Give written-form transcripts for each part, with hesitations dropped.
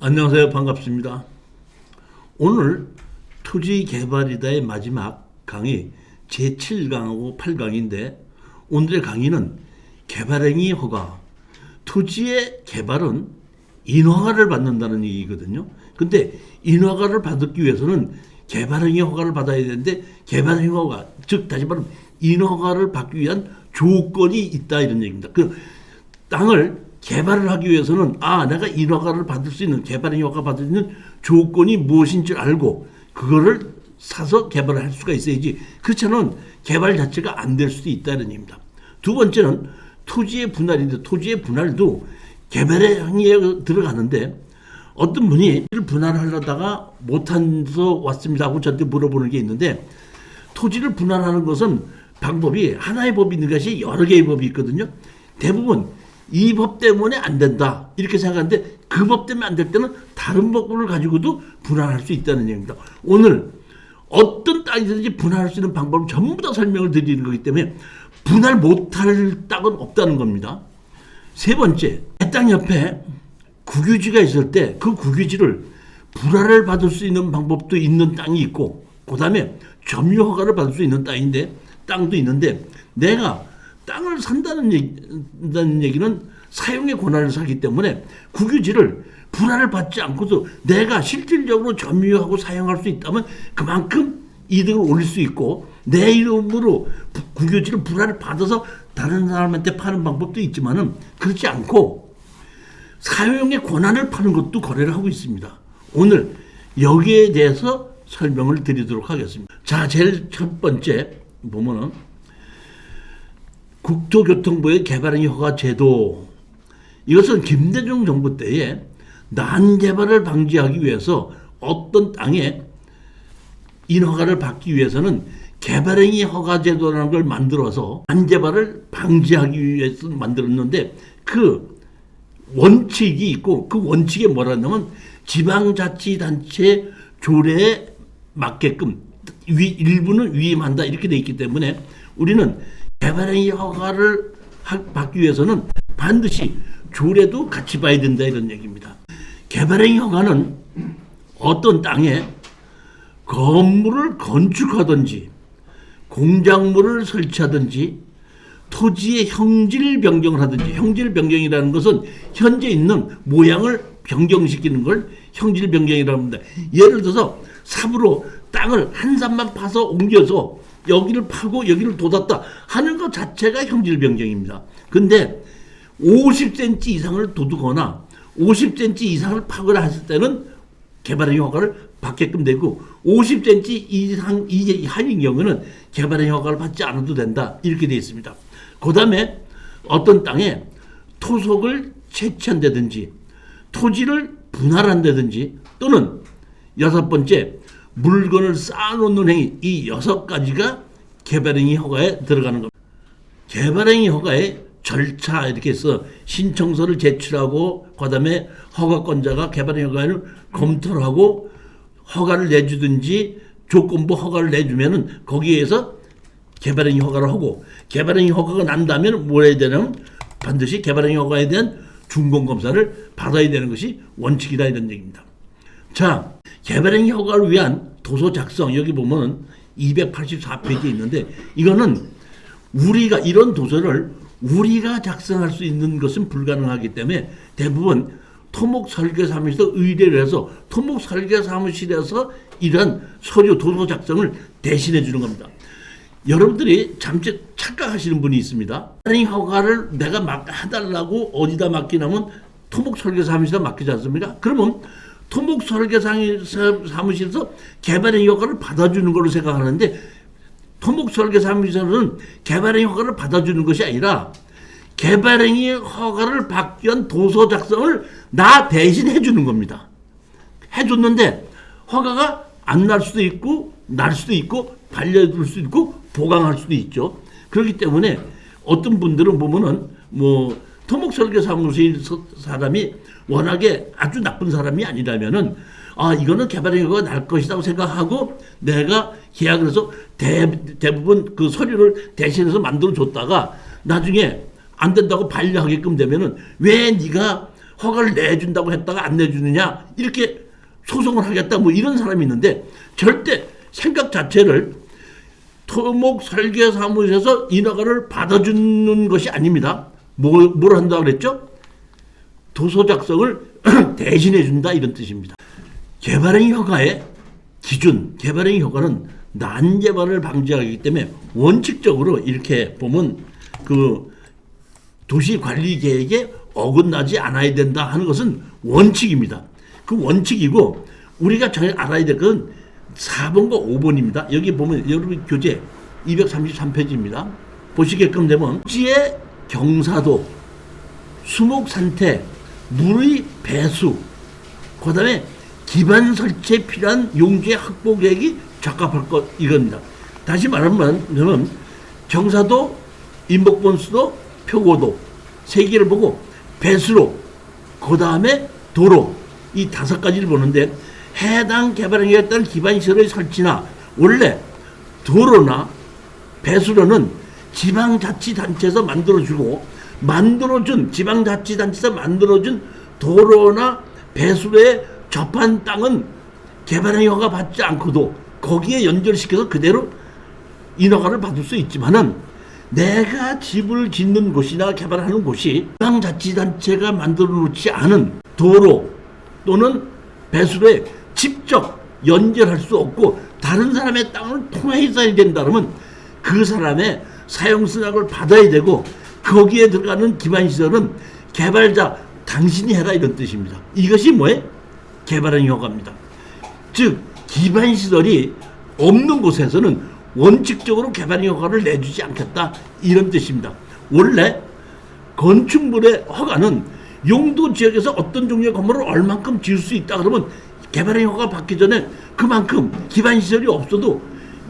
안녕하세요. 반갑습니다. 오늘 토지개발이다의 마지막 강의 제7강하고 8강인데 오늘의 강의는 개발행위 허가, 토지의 개발은 인허가를 받는다는 얘기거든요. 근데 인허가를 받기 위해서는 개발행위 허가를 받아야 되는데 개발행위 허가, 즉 다시 말하면 인허가를 받기 위한 조건이 있다 이런 얘기입니다. 그 땅을 개발을 하기 위해서는 내가 인허가를 받을 수 있는 개발행위 허가 받을 수 있는 조건이 무엇인지 알고 그거를 사서 개발을 할 수가 있어야지 그렇지 않으면 개발 자체가 안 될 수도 있다는 얘기입니다. 두 번째는 토지의 분할인데 토지의 분할도 개발행위에 들어가는데 어떤 분이 분할하려다가 못해서 왔습니다 하고 저한테 물어보는 게 있는데 토지를 분할하는 것은 방법이 하나의 법이 있는 것이 여러 개의 법이 있거든요. 대부분 이 법 때문에 안 된다 이렇게 생각하는데 그 법 때문에 안 될 때는 다른 법을 가지고도 분할할 수 있다는 얘기입니다. 오늘 어떤 땅이든지 분할할 수 있는 방법을 전부 다 설명을 드리는 거기 때문에 분할 못할 땅은 없다는 겁니다. 세 번째, 내 땅 옆에 국유지가 있을 때 그 국유지를 분할을 받을 수 있는 방법도 있는 땅이 있고 그 다음에 점유 허가를 받을 수 있는 땅도 있는데 내가 땅을 산다는 얘기는 사용의 권한을 사기 때문에 국유지를 분할을 받지 않고도 내가 실질적으로 점유하고 사용할 수 있다면 그만큼 이득을 올릴 수 있고 내 이름으로 국유지를 분할을 받아서 다른 사람한테 파는 방법도 있지만은 그렇지 않고 사용의 권한을 파는 것도 거래를 하고 있습니다. 오늘 여기에 대해서 설명을 드리도록 하겠습니다. 자, 제일 첫 번째 보면은 국토교통부의 개발행위 허가 제도, 이것은 김대중 정부 때에 난개발을 방지하기 위해서 어떤 땅에 인허가를 받기 위해서는 개발행위 허가 제도라는 걸 만들어서 난개발을 방지하기 위해서 만들었는데 그 원칙이 있고 그 원칙에 뭐라 하냐면 지방자치단체 조례에 맞게끔 일부는 위임한다 이렇게 돼 있기 때문에 우리는 개발행위 허가를 받기 위해서는 반드시 조례도 같이 봐야 된다 이런 얘기입니다. 개발행위 허가는 어떤 땅에 건물을 건축하든지 공작물을 설치하든지 토지의 형질 변경을 하든지 형질 변경이라는 것은 현재 있는 모양을 변경시키는 걸 형질 변경이라고 합니다. 예를 들어서 삽으로 땅을 한 산만 파서 옮겨서 여기를 파고 여기를 돋았다 하는 것 자체가 형질 변경입니다. 근데 50cm 이상을 돋우거나 50cm 이상을 파거나 했을 때는 개발행위 허가를 받게끔 되고 50cm 이상 이하인 경우는 개발행위 허가를 받지 않아도 된다 이렇게 되어 있습니다. 그 다음에 어떤 땅에 토속을 채취한다든지 토지를 분할한다든지 또는 여섯 번째 물건을 쌓아놓는 행위, 이 6가지가 개발행위 허가에 들어가는 겁니다. 개발행위 허가의 절차 이렇게 해서 신청서를 제출하고 그다음에 허가권자가 개발행위 허가를 검토를 하고 허가를 내주든지 조건부 허가를 내주면은 거기에서 개발행위 허가를 하고 개발행위 허가가 난다면 뭘 해야 되냐면 반드시 개발행위 허가에 대한 준공검사를 받아야 되는 것이 원칙이다 이런 얘기입니다. 자, 개발행위 허가를 위한 도서 작성 여기 보면 284페이지에 있는데 이거는 우리가 이런 도서를 우리가 작성할 수 있는 것은 불가능하기 때문에 대부분 토목설계사무실에서 의뢰를 해서 토목설계사무실에서 이런 서류 도서 작성을 대신해 주는 겁니다. 여러분들이 잠시 착각하시는 분이 있습니다. 개발행위 허가를 내가 해달라고 어디다 맡기냐면 토목설계사무실에 맡기지 않습니까? 그러면 토목설계사무실에서 개발행위 허가를 받아주는 걸로 생각하는데 토목설계사무실은 개발행위 허가를 받아주는 것이 아니라 개발행위 허가를 받기 위한 도서 작성을 나 대신 해주는 겁니다. 해줬는데 허가가 안 날 수도 있고 날 수도 있고 반려줄 수도 있고 보강할 수도 있죠. 그렇기 때문에 어떤 분들은 보면은 토목설계사무실 사람이 워낙에 아주 나쁜 사람이 아니라면은 이거는 개발행위 허가가 날 것이라고 생각하고 내가 계약을 해서 대부분 그 서류를 대신해서 만들어 줬다가 나중에 안 된다고 반려하게끔 되면은 왜 네가 허가를 내준다고 했다가 안 내주느냐 이렇게 소송을 하겠다 뭐 이런 사람이 있는데 절대 생각 자체를 토목 설계 사무소에서 인허가를 받아주는 것이 아닙니다. 뭘 한다고 그랬죠? 도서 작성을 대신해 준다 이런 뜻입니다. 개발행위 허가의 기준, 개발행위 허가는 난개발을 방지하기 때문에 원칙적으로 이렇게 보면 그 도시관리계획에 어긋나지 않아야 된다 하는 것은 원칙입니다. 그 원칙이고 우리가 알아야 될 것은 4번과 5번입니다. 여기 보면 여러분 교재 233페이지입니다. 보시게끔 되면 지의 경사도, 수목 상태, 물의 배수, 그 다음에 기반 설치에 필요한 용지의 확보 계획이 적합할 것 이겁니다. 다시 말하면 경사도, 인목본수도, 표고도 세 개를 보고 배수로, 그 다음에 도로 이 5가지를 보는데 해당 개발행위에 따른 기반시설의 설치나 원래 도로나 배수로는 지방자치단체에서 지방자치단체에서 만들어준 도로나 배수로에 접한 땅은 개발행위 허가 받지 않고도 거기에 연결시켜서 그대로 인허가를 받을 수 있지만은 내가 집을 짓는 곳이나 개발하는 곳이 지방자치단체가 만들어 놓지 않은 도로 또는 배수로에 직접 연결할 수 없고 다른 사람의 땅을 통해야 된다 그러면 그 사람의 사용승낙을 받아야 되고 거기에 들어가는 기반시설은 개발자 당신이 해라 이런 뜻입니다. 이것이 뭐예요? 개발행위 허가입니다. 즉 기반시설이 없는 곳에서는 원칙적으로 개발행위 허가를 내주지 않겠다 이런 뜻입니다. 원래 건축물의 허가는 용도 지역에서 어떤 종류의 건물을 얼만큼 지을 수 있다 그러면 개발행위 허가 받기 전에 그만큼 기반시설이 없어도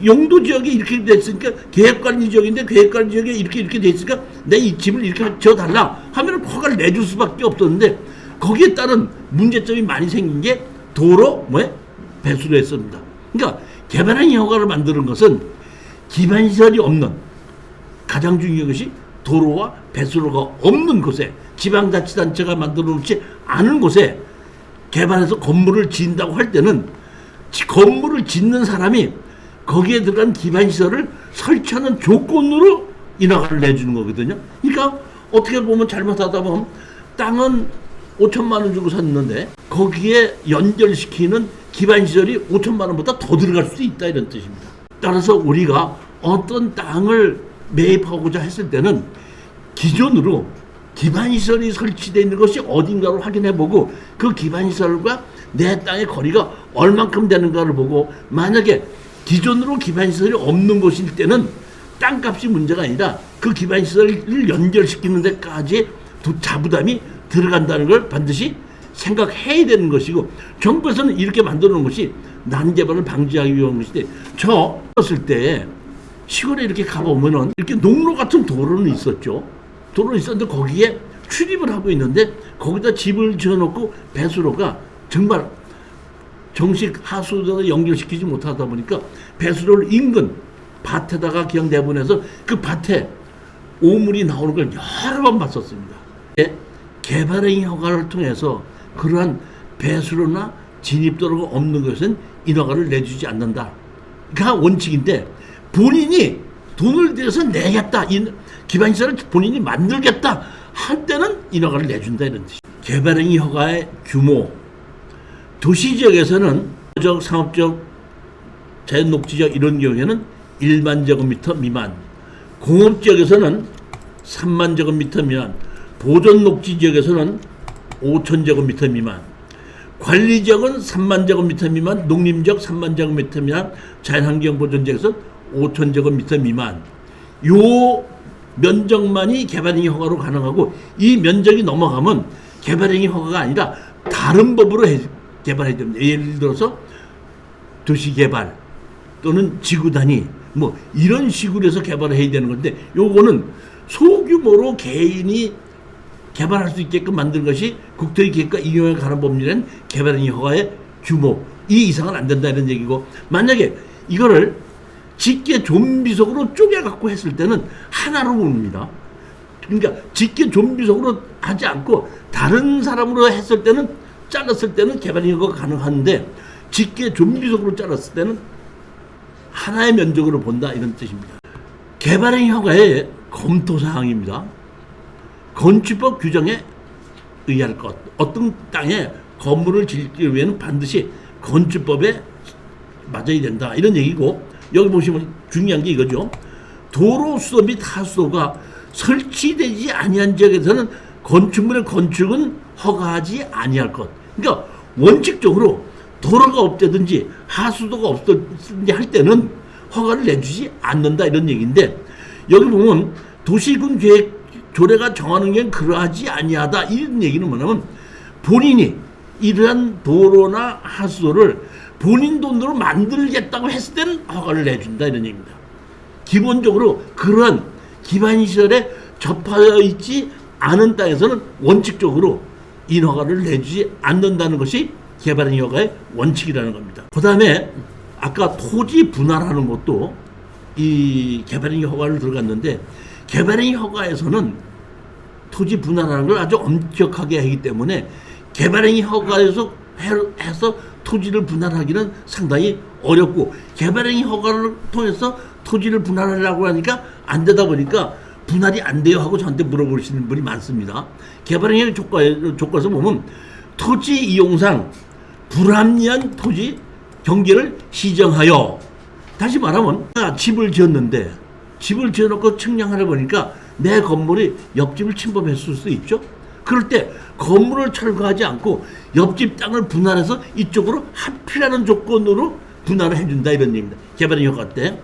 용도 지역이 이렇게 됐으니까 계획관리 지역인데 계획관리 지역에 이렇게 됐으니까 내 이 집을 이렇게 지어달라 하면 허가를 내줄 수밖에 없었는데 거기에 따른 문제점이 많이 생긴 게 도로 배수로였습니다. 그러니까 개발행위 허가를 만드는 것은 기반시설이 없는 가장 중요한 것이 도로와 배수로가 없는 곳에 지방자치단체가 만들어 놓지 않은 곳에 개발해서 건물을 지은다고 할 때는 건물을 짓는 사람이 거기에 들어간 기반시설을 설치하는 조건으로 인허가를 내주는 거거든요. 그러니까 어떻게 보면 잘못하다 보면 땅은 5천만 원 주고 샀는데 거기에 연결시키는 기반시설이 5천만 원보다 더 들어갈 수 있다 이런 뜻입니다. 따라서 우리가 어떤 땅을 매입하고자 했을 때는 기존으로 기반시설이 설치되어 있는 것이 어딘가를 확인해보고 그 기반시설과 내 땅의 거리가 얼만큼 되는가를 보고 만약에 기존으로 기반시설이 없는 곳일 때는 땅값이 문제가 아니라 그 기반시설을 연결시키는 데까지 자부담이 들어간다는 걸 반드시 생각해야 되는 것이고 정부에서는 이렇게 만들어 놓은 것이 난개발을 방지하기 위한 것인데 저 어렸을 때 시골에 이렇게 가보면은 이렇게 농로 같은 도로는 있었죠. 도로는 있었는데 거기에 출입을 하고 있는데 거기다 집을 지어놓고 배수로가 정말 정식 하수도에 연결시키지 못하다 보니까 배수로를 인근 밭에다가 그냥 내보내서 그 밭에 오물이 나오는 걸 여러 번 봤었습니다. 개발행위 허가를 통해서 그러한 배수로나 진입도로가 없는 것은 인허가를 내주지 않는다가 원칙인데 본인이 돈을 들여서 내겠다, 기반시설을 본인이 만들겠다 할 때는 인허가를 내준다 이런 뜻이에요. 개발행위 허가의 규모, 도시지역에서는 상업적, 자연녹지지역 이런 경우에는 1만 제곱미터 미만, 공업지역에서는 3만 제곱미터 미만, 보존녹지지역에서는 5천 제곱미터 미만, 관리지역은 3만 제곱미터 미만, 농림지역 3만 제곱미터 미만, 자연환경보존지역에서는 5천 제곱미터 미만. 요 면적만이 개발행위 허가로 가능하고 이 면적이 넘어가면 개발행위 허가가 아니라 다른 법으로 개발해야 됩니다. 예를 들어서 도시개발 또는 지구단위 뭐 이런 식으로 해서 개발을 해야 되는 건데 요거는 소규모로 개인이 개발할 수 있게끔 만든 것이 국토의 계획과 이용에 관한 법률엔 개발행위 허가의 규모 이 이상은 안 된다 이런 얘기고 만약에 이거를 직계 좀비속으로 쪼개갖고 했을 때는 하나로 봅니다. 그러니까 직계 좀비속으로 하지 않고 다른 사람으로 했을 때는 잘랐을 때는 개발행위 허가가 가능한데 직계 좀비속으로 잘랐을 때는 하나의 면적으로 본다 이런 뜻입니다. 개발행위 허가의 검토 사항입니다. 건축법 규정에 의할 것. 어떤 땅에 건물을 짓기 위해는 반드시 건축법에 맞아야 된다 이런 얘기고, 여기 보시면 중요한 게 이거죠. 도로, 수도 및 하수도가 설치되지 아니한 지역에서는 건축물의 건축은 허가하지 아니할 것. 그러니까 원칙적으로 도로가 없다든지 하수도가 없다든지 할 때는 허가를 내주지 않는다 이런 얘기인데, 여기 보면 도시군 계획 조례가 정하는 게 그러하지 아니하다 이런 얘기는 뭐냐면 본인이 이러한 도로나 하수도를 본인 돈으로 만들겠다고 했을 때는 허가를 내준다 이런 얘기입니다. 기본적으로 그러한 기반 시설에 접하여 있지 않은 땅에서는 원칙적으로 인허가를 내주지 않는다는 것이 개발행위 허가의 원칙이라는 겁니다. 그 다음에 아까 토지 분할하는 것도 이 개발행위 허가를 들어갔는데, 개발행위 허가에서는 토지 분할하는 걸 아주 엄격하게 하기 때문에 개발행위 허가에서 해서 토지를 분할하기는 상당히 어렵고, 개발행위 허가를 통해서 토지를 분할하려고 하니까 안 되다 보니까 분할이 안 돼요 하고 저한테 물어보시는 분이 많습니다. 개발행위 조건에서 보면 토지 이용상 불합리한 토지 경계를 시정하여, 다시 말하면 집을 지었는데 집을 지어놓고 측량하려 보니까 내 건물이 옆집을 침범했을 수 있죠. 그럴 때 건물을 철거하지 않고 옆집 땅을 분할해서 이쪽으로 합필하는 조건으로 분할을 해준다 이런 얘기입니다. 개발행위 허가 때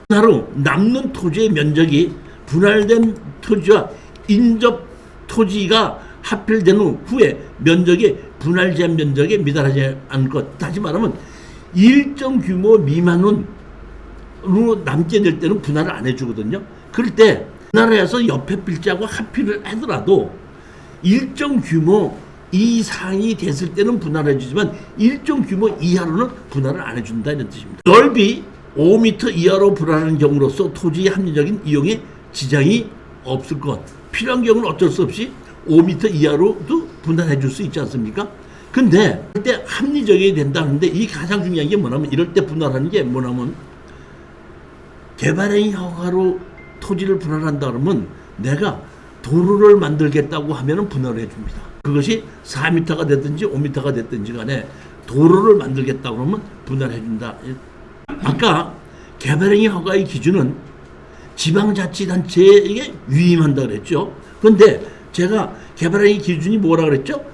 분할로 남는 토지의 면적이 분할된 토지와 인접 토지가 합필된 후에 면적이 분할 제한 면적에 미달하지 않을 것. 다시 말하면 일정 규모 미만으로 남게 될 때는 분할을 안 해주거든요. 그럴 때 분할을 해서 옆에 필지하고 합필을 하더라도 일정 규모 이상이 됐을 때는 분할을 해주지만 일정 규모 이하로는 분할을 안 해준다 이런 뜻입니다. 넓이 5m 이하로 분할하는 경우로서 토지의 합리적인 이용에 지장이 없을 것. 필요한 경우는 어쩔 수 없이 5m 이하로도 분할해 줄 수 있지 않습니까? 근데 그때 합리적이 된다는데, 이 가장 중요한 게 뭐냐면, 이럴 때 분할하는 게 뭐냐면, 개발행위 허가로 토지를 분할한다 그러면 내가 도로를 만들겠다고 하면은 분할을 해줍니다. 그것이 4m가 됐든지 5m가 됐든지 간에 도로를 만들겠다고 그러면 분할해준다. 아까 개발행위 허가의 기준은 지방자치단체에게 위임한다 그랬죠. 그런데 제가 개발행위 기준이 뭐라 그랬죠?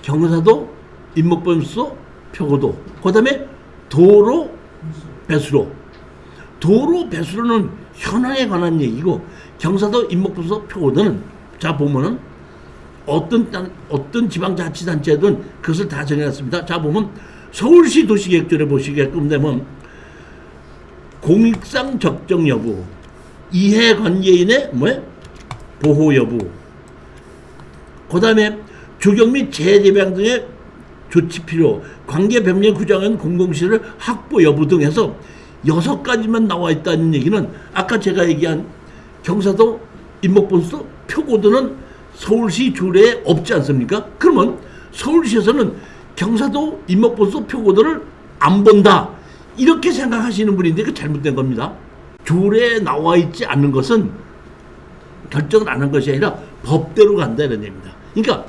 경사도, 임목변수, 표고도, 그 다음에 도로 배수로. 도로 배수로는 현황에 관한 얘기고, 경사도, 임목변수, 표고도는 자 보면은 어떤 지방자치단체든 그것을 다 정해놨습니다. 자 보면 서울시 도시계획조례 보시게끔 되면 공익상 적정 여부, 이해관계인의 보호 여부, 그 다음에 조경 및 재개방 등의 조치 필요, 관계 변경 구장한 공공시설 확보 여부 등 해서 6가지만 나와 있다는 얘기는, 아까 제가 얘기한 경사도, 임목변수, 표고도는 서울시 조례에 없지 않습니까? 그러면 서울시에서는 경사도, 임목변수, 표고도를 안 본다 이렇게 생각하시는 분인데, 그 잘못된 겁니다. 조례에 나와 있지 않는 것은 결정을 안 한 것이 아니라 법대로 간다 이런 얘기입니다. 그러니까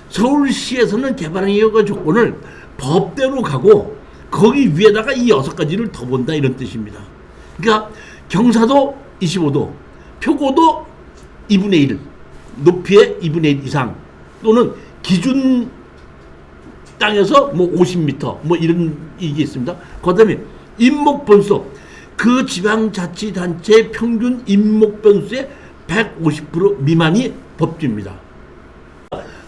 서울시에서는 개발행위 허가 조건을 법대로 가고 거기 위에다가 이 6가지를 더 본다 이런 뜻입니다. 그러니까 경사도 25도, 표고도 2분의 1, 높이의 2분의 1 이상, 또는 기준 땅에서 50m 이런 이게 있습니다. 그 다음에 임목변수, 그 지방자치단체의 평균 임목변수의 150% 미만이 법규입니다.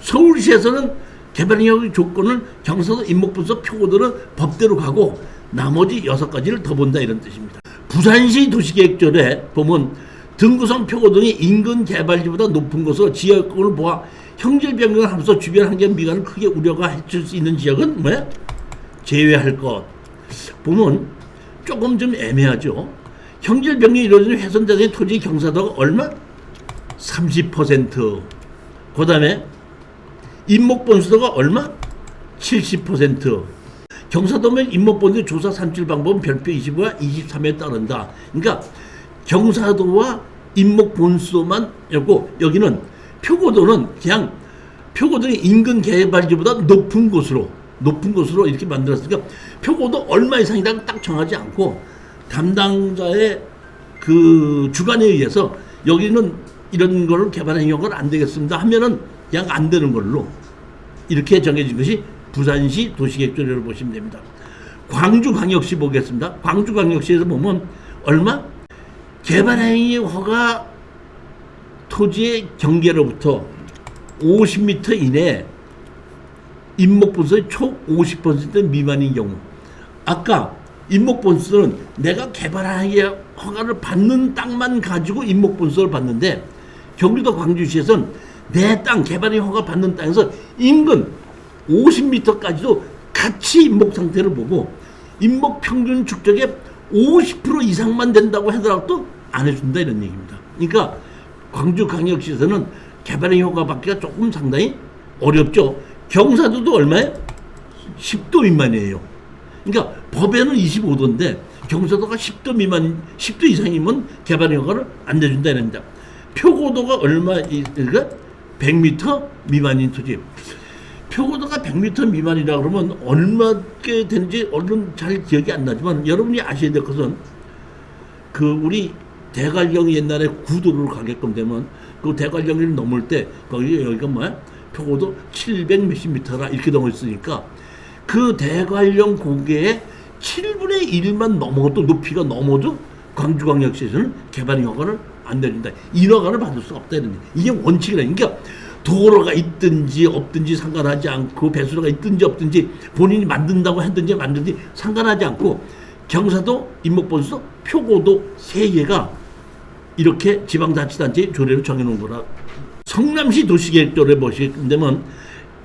서울시에서는 개발행위 조건을 경사도, 임목변수, 표고도는 법대로 가고 나머지 6가지를 더 본다 이런 뜻입니다. 부산시 도시계획조례 보면 등구성, 표고 등이 인근 개발지보다 높은 곳으로 지역권을 보아 형질 변경을 하면서 주변 환경 미관을 크게 우려가 해칠 수 있는 지역은 제외할 것. 보면 조금 좀 애매하죠. 형질 변경이 이루어지는 훼손자의 토지 경사도가 얼마? 30%. 그 다음에 임목본수도가 얼마? 70%. 경사도면 임목본수 조사 산출 방법은 별표 25와 23에 따른다. 그러니까 경사도와 임목본수도만 였고, 여기는 표고도는 그냥 표고도의 인근 개발지보다 높은 곳으로 이렇게 만들었으니까 표고도 얼마 이상이라고 딱 정하지 않고 담당자의 그 주관에 의해서 여기는 이런 거를 개발 행위가 안 되겠습니다 하면은 그냥 안 되는 걸로 이렇게 정해진 것이 부산시 도시계획조례를 보시면 됩니다. 광주광역시 보겠습니다. 광주광역시에서 보면 얼마? 개발행위 허가 토지의 경계로부터 50m 이내 임목본수의 초 50% 미만인 경우, 아까 임목본수는 내가 개발행위 허가를 받는 땅만 가지고 임목본수를 받는데, 경기도 광주시에서는 내 땅 개발행위 허가 받는 땅에서 인근 50m까지도 같이 임목 상태를 보고 임목 평균 축적의 50% 이상만 된다고 하더라도 안 해준다, 이런 얘기입니다. 그러니까 광주광역시에서는 개발행위 허가 받기가 조금 상당히 어렵죠. 경사도도 얼마예요? 10도 미만이에요. 그러니까 법에는 25도인데 경사도가 10도 미만, 10도 이상이면 개발행위 허가를 안 내준다, 이랍니다. 표고도가 얼마일까? 100m 미만인 토지. 표고도가 100m 미만이라 그러면 얼마게 되는지 얼른 잘 기억이 안 나지만, 여러분이 아셔야 될 것은 그 우리 대관령이 옛날에 구도를 가게끔 되면 그 대관령을 넘을 때 거기 여기가 뭐야? 표고도 700 몇십 미터라 이렇게 넘어 있으니까 그 대관령 고개의 7분의 1만 넘어도, 높이가 넘어도 광주광역시에서는 개발행위 허가를 안 내준다. 인허가를 받을 수가 없다, 이런 이게 원칙이라니까. 그러니까 도로가 있든지 없든지 상관하지 않고, 배수로가 있든지 없든지, 본인이 만든다고 했든지 만든지 상관하지 않고, 경사도, 임목본수도, 표고도 세 개가 이렇게 지방자치단체 조례로 정해놓은 거라. 성남시 도시계획조례 보시면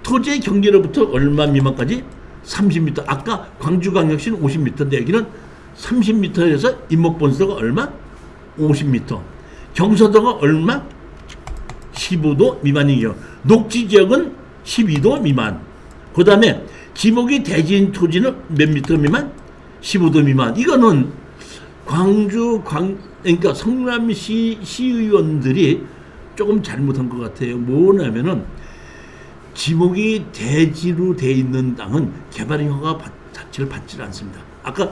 토지의 경계로부터 얼마 미만까지? 30m. 아까 광주광역시는 50m인데 여기는 30m에서 임목본수도가 얼마? 50m. 경사도가 얼마? 15도 미만이요. 녹지지역은 12도 미만. 그 다음에 지목이 대지인 토지는 몇 미터 미만? 15도 미만. 이거는 그러니까 성남시 시의원들이 조금 잘못한 것 같아요. 뭐냐면은 지목이 대지로 돼 있는 땅은 개발행위 허가 자체를 받지 않습니다. 아까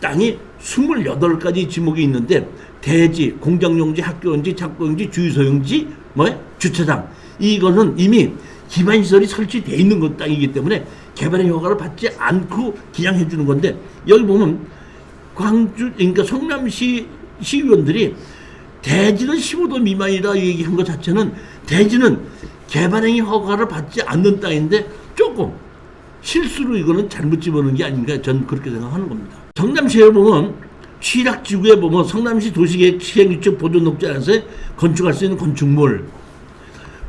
땅이 28가지 지목이 있는데 대지, 공장용지, 학교용지, 창고용지, 주유소용지, 주차장, 이거는 이미 기반시설이 설치되어 있는 건 땅이기 때문에 개발행위 허가를 받지 않고 그냥 해주는 건데, 여기 보면 그러니까 성남시 시의원들이 대지는 15도 미만이라 얘기한 것 자체는, 대지는 개발행위 허가를 받지 않는 땅인데 조금 실수로 이거는 잘못 집어넣은 게 아닌가, 전 그렇게 생각하는 겁니다. 성남시에 보면 취락지구에 보면 성남시 도시계획 시행규칙 보존녹지 않아서 건축할 수 있는 건축물,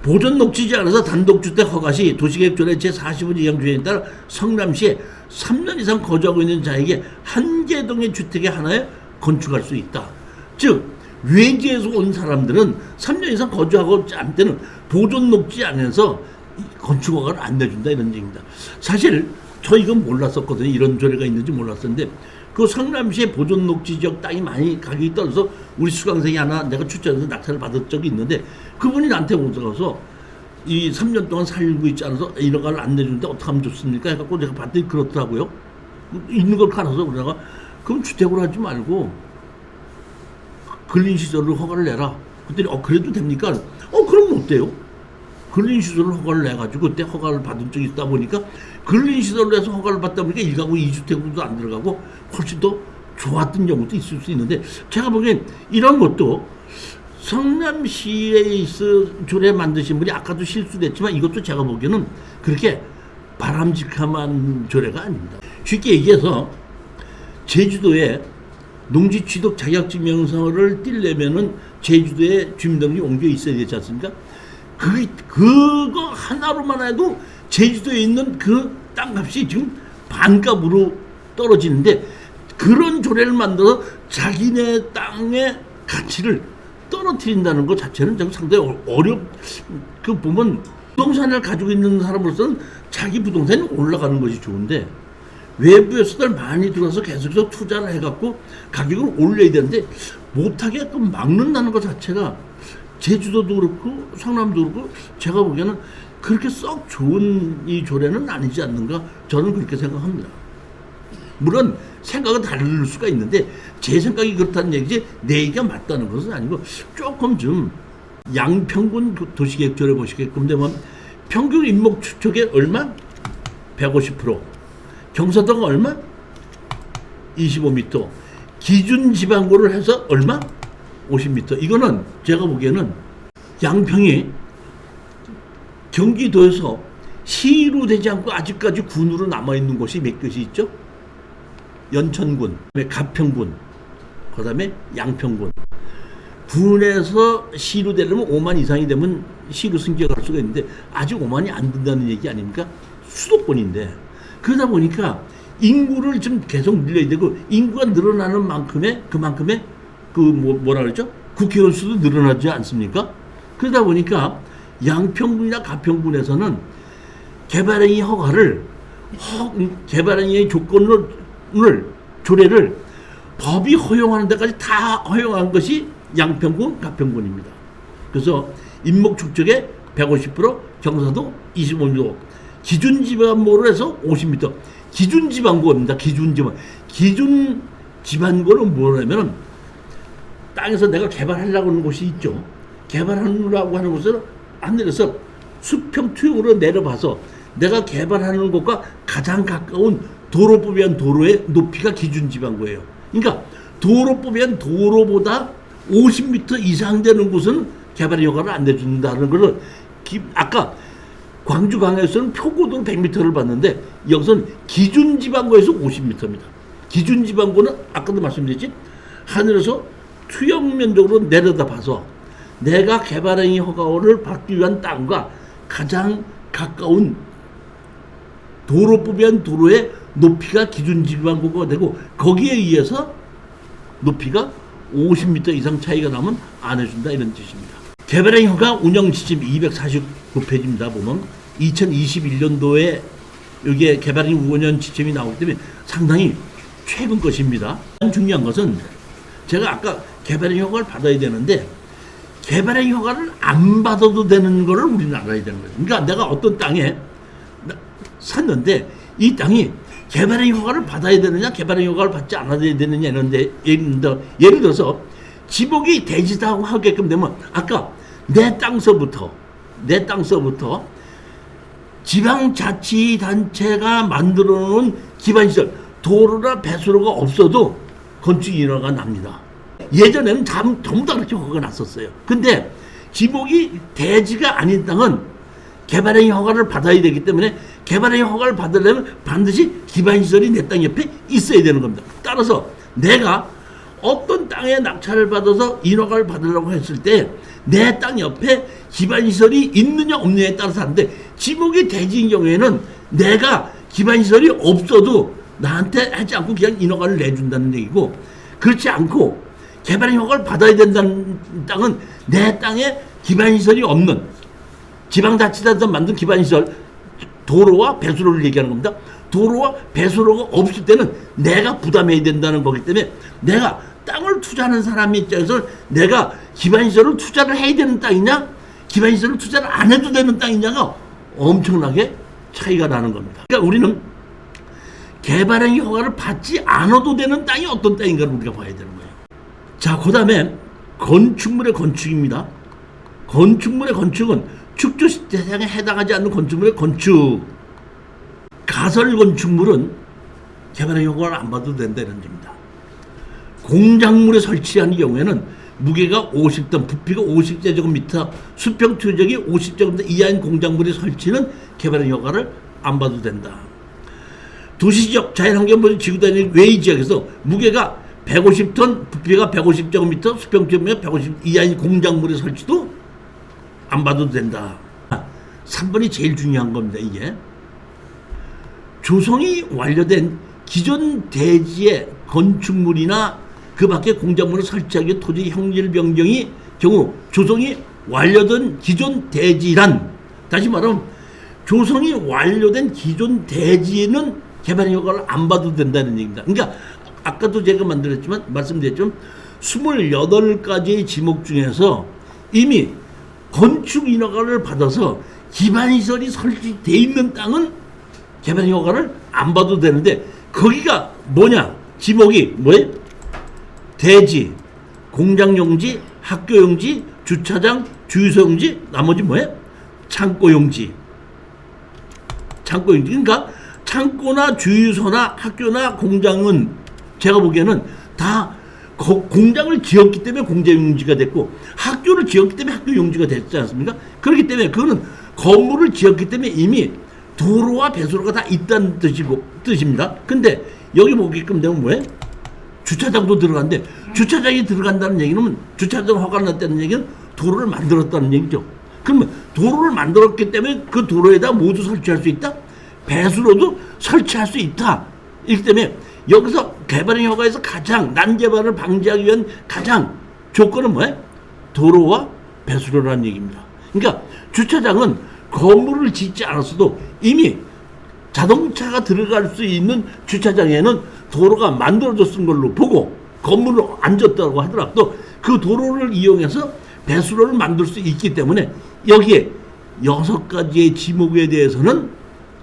보존녹지지 않아서 단독주택 허가시 도시계획조례 제45조 2항 조례에 따라 성남시에 3년 이상 거주하고 있는 자에게 한 개동의 주택에 하나에 건축할 수 있다. 즉 외지에서 온 사람들은 3년 이상 거주하고 있지 않을 때는 보존녹지 않아서 건축허가를 안 내준다, 이런 얘기입니다. 사실 저 이건 몰랐었거든요. 이런 조례가 있는지 몰랐었는데, 그 성남시의 보존녹지 지역 땅이 많이 가격이 떨어져서 우리 수강생이 하나 내가 출전해서 낙찰을 받은 적이 있는데, 그분이 나한테 오셔서 이 3년 동안 살고 있지 않아서 인허가를 안 내주는데 어떻게 하면 좋습니까? 해갖고 제가 봤더니 그렇더라고요. 있는 걸 갈아서 그러다가, 그럼 주택으로 하지 말고 근린시설을 허가를 내라. 그랬더니 그래도 됩니까? 그럼 어때요? 근린시설을 허가를 내가지고 그때 허가를 받은 적이 있다 보니까 근린시설로 해서 허가를 받다 보니까 1가구 2주택으로도 안 들어가고 훨씬 더 좋았던 경우도 있을 수 있는데, 제가 보기엔 이런 것도 성남시에 있어 조례 만드신 분이 아까도 실수됐지만 이것도 제가 보기에는 그렇게 바람직한 조례가 아닙니다. 쉽게 얘기해서 제주도에 농지 취득 자격증명서를 떼려면은 제주도에 주민등록이 옮겨 있어야 되지 않습니까? 그거 하나로만 해도 제주도에 있는 그 땅값이 지금 반값으로 떨어지는데, 그런 조례를 만들어 자기네 땅의 가치를 떨어뜨린다는 것 자체는 좀 상당히 그 보면 부동산을 가지고 있는 사람으로서는 자기 부동산이 올라가는 것이 좋은데 외부에서들 많이 들어와서 계속해서 투자를 해갖고 가격을 올려야 되는데 못하게끔 막는다는 것 자체가 제주도도 그렇고 성남도 그렇고 제가 보기에는 그렇게 썩 좋은 이 조례는 아니지 않는가 저는 그렇게 생각합니다. 물론 생각은 다를 수가 있는데 제 생각이 그렇다는 얘기지 내 얘기가 맞다는 것은 아니고 조금 좀 양평군 도시계획조례 보시게끔 되면 평균 인목 축척에 얼마? 150%. 경사도가 얼마? 25m. 기준 지방고를 해서 얼마? 50m. 이거는 제가 보기에는 양평이 경기도에서 시로 되지 않고 아직까지 군으로 남아있는 곳이 몇 곳이 있죠? 연천군, 가평군, 그 다음에 양평군. 군에서 시로 되려면 5만 이상이 되면 시로 승계가 갈 수가 있는데 아직 5만이 안 된다는 얘기 아닙니까? 수도권인데. 그러다 보니까 인구를 좀 계속 늘려야 되고 인구가 늘어나는 만큼의 그만큼의 뭐라 그러죠? 국회의원 수도 늘어나지 않습니까? 그러다 보니까 양평군이나 가평군에서는 개발행위 허가를 개발행위 조례를 법이 허용하는 데까지 다 허용한 것이 양평군, 가평군입니다. 그래서 인목 축적의 150%, 경사도 25m, 기준 지방고를 해서 50m. 기준 지방고입니다. 기준 지방고는 뭐냐면은 땅에서 내가 개발하려고 하는 곳이 있죠. 개발하려고 하는 곳을 하늘에서 수평 투영으로 내려봐서 내가 개발하는 곳과 가장 가까운 도로법에 의한 도로의 높이가 기준 지방고예요. 그러니까 도로법에 의한 도로보다 50m 이상 되는 곳은 개발 허가를 안 내준다는 것을 아까 광주 광양에서는 표고도로 100m를 봤는데 여기서는 기준 지방고에서 50m입니다. 기준 지방고는 아까도 말씀드렸지 하늘에서 투영면적으로 내려다봐서 내가 개발행위 허가를 받기 위한 땅과 가장 가까운 도로법에 의한 도로의 높이가 기준 지방고가 되고 거기에 의해서 높이가 50m 이상 차이가 나면 안 해준다 이런 뜻입니다. 개발행위 허가 운영 지침 249페이지입니다. 보면 2021년도에 여기에 개발행위 운영 지침이 나오기 때문에 상당히 최근 것입니다. 중요한 것은 제가 아까 개발행위 허가를 받아야 되는데 개발행위 허가를 안 받아도 되는 거를 우리는 알아야 되는 거예요. 그러니까 내가 어떤 땅에 샀는데 이 땅이 개발행위 허가를 받아야 되느냐 개발행위 허가를 받지 않아야 되느냐 이런데 예를 들어서 지목이 되지도 하게끔 되면 아까 내 땅서부터 지방자치단체가 만들어 놓은 기반시설 도로나 배수로가 없어도 건축 인허가 납니다. 예전에는 전부 다 그렇게 허가가 났었어요. 근데 지목이 대지가 아닌 땅은 개발행위 허가를 받아야 되기 때문에 개발행위 허가를 받으려면 반드시 기반시설이 내 땅 옆에 있어야 되는 겁니다. 따라서 내가 어떤 땅에 낙찰을 받아서 인허가를 받으려고 했을 때 내 땅 옆에 기반시설이 있느냐 없느냐에 따라서 하는데 지목이 대지인 경우에는 내가 기반시설이 없어도 나한테 하지 않고 그냥 인허가를 내준다는 얘기고 그렇지 않고 개발행위 허가를 받아야 된다는 땅은 내 땅에 기반시설이 없는 지방자치단체에서 만든 기반시설 도로와 배수로를 얘기하는 겁니다. 도로와 배수로가 없을 때는 내가 부담해야 된다는 거기 때문에 내가 땅을 투자하는 사람 입장에서 내가 기반시설을 투자를 해야 되는 땅이냐 기반시설을 투자를 안 해도 되는 땅이냐가 엄청나게 차이가 나는 겁니다. 그러니까 우리는 개발행위 허가를 받지 않아도 되는 땅이 어떤 땅인가를 우리가 봐야 되는 거예요. 자, 그 다음에 건축물의 건축입니다. 건축물의 건축은 축조 대상에 해당하지 않는 건축물의 건축. 가설 건축물은 개발행위 허가를 안 받아도 된다는 겁니다. 공작물에 설치하는 경우에는 무게가 50톤, 부피가 50제곱미터, 수평 투적이 50제곱미터 이하인 공작물의 설치는 개발행위 허가를 안 받아도 된다. 도시지역 자연환경보전 지구단위 외의 지역에서 무게가 150톤, 부피가 150제곱미터, 수평 투적이 150 이하인 공작물의 설치도 안 받아도 된다. 3번이 제일 중요한 겁니다. 이게 조성이 완료된 기존 대지의 건축물이나 그 밖에 공작물을 설치하기 위해 토지 형질 변경이 경우 조성이 완료된 기존 대지란, 다시 말하면 조성이 완료된 기존 대지는 개발 허가를 안 받아도 된다는 얘기입니다. 그러니까 아까도 제가 말씀드렸지만 28가지의 지목 중에서 이미 건축 인허가를 받아서 기반시설이 설치되어 있는 땅은 개발 허가를 안 받아도 되는데, 거기가 뭐냐? 지목이 뭐예요? 대지, 공장용지, 학교용지, 주차장, 주유소용지, 나머지 뭐예요? 창고용지. 그러니까 창고나 주유소나 학교나 공장은 제가 보기에는 다 공장을 지었기 때문에 공장용지가 됐고, 학교를 지었기 때문에 학교용지가 됐지 않습니까? 그렇기 때문에 그거는 건물을 지었기 때문에 이미 도로와 배수로가 다 있다는 뜻입니다. 근데 여기 보게끔 되면 뭐예요? 주차장도 들어간대. 주차장이 들어간다는 얘기는, 주차장 허가를 냈다는 얘기는 도로를 만들었다는 얘기죠. 그러면 도로를 만들었기 때문에 그 도로에다 모두 설치할 수 있다? 배수로도 설치할 수 있다. 이렇기 때문에 여기서 개발행 허가에서 가장 난개발을 방지하기 위한 가장 조건은 뭐예요? 도로와 배수로라는 얘기입니다. 그러니까 주차장은 건물을 짓지 않았어도 이미 자동차가 들어갈 수 있는 주차장에는 도로가 만들어졌은 걸로 보고, 건물을 안 졌다고 하더라도 그 도로를 이용해서 배수로를 만들 수 있기 때문에 여기에 6가지의 지목에 대해서는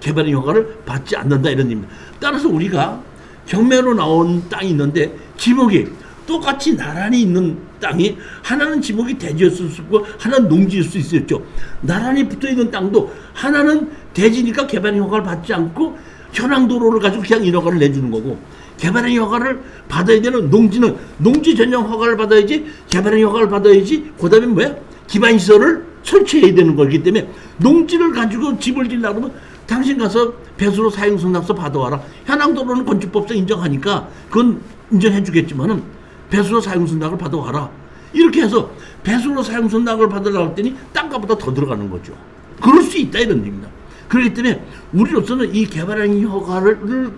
개발행 허가를 받지 않는다, 이런 얘기입니다. 따라서 우리가 경매로 나온 땅이 있는데 지목이 똑같이 나란히 있는 땅이, 하나는 지목이 대지였을 수 있고 하나는 농지일 수 있었죠. 나란히 붙어있는 땅도 하나는 대지니까 개발행 허가를 받지 않고 현황 도로를 가지고 그냥 인허가를 내주는 거고, 개발행 허가를 받아야 되는 농지는 농지 전용 허가를 받아야지, 개발행 허가를 받아야지, 그 다음에 뭐야? 기반시설을 설치해야 되는 거기 때문에 농지를 가지고 집을 지으려고 하면 당신 가서 배수로 사용승낙서 받아와라. 현황도로는 건축법상 인정하니까 그건 인정해 주겠지만은 배수로 사용승낙을 받아와라. 이렇게 해서 배수로 사용승낙을 받으려고 했더니 땅값보다 더 들어가는 거죠. 그럴 수 있다, 이런 얘기입니다. 그렇기 때문에 우리로서는 이 개발행 허가를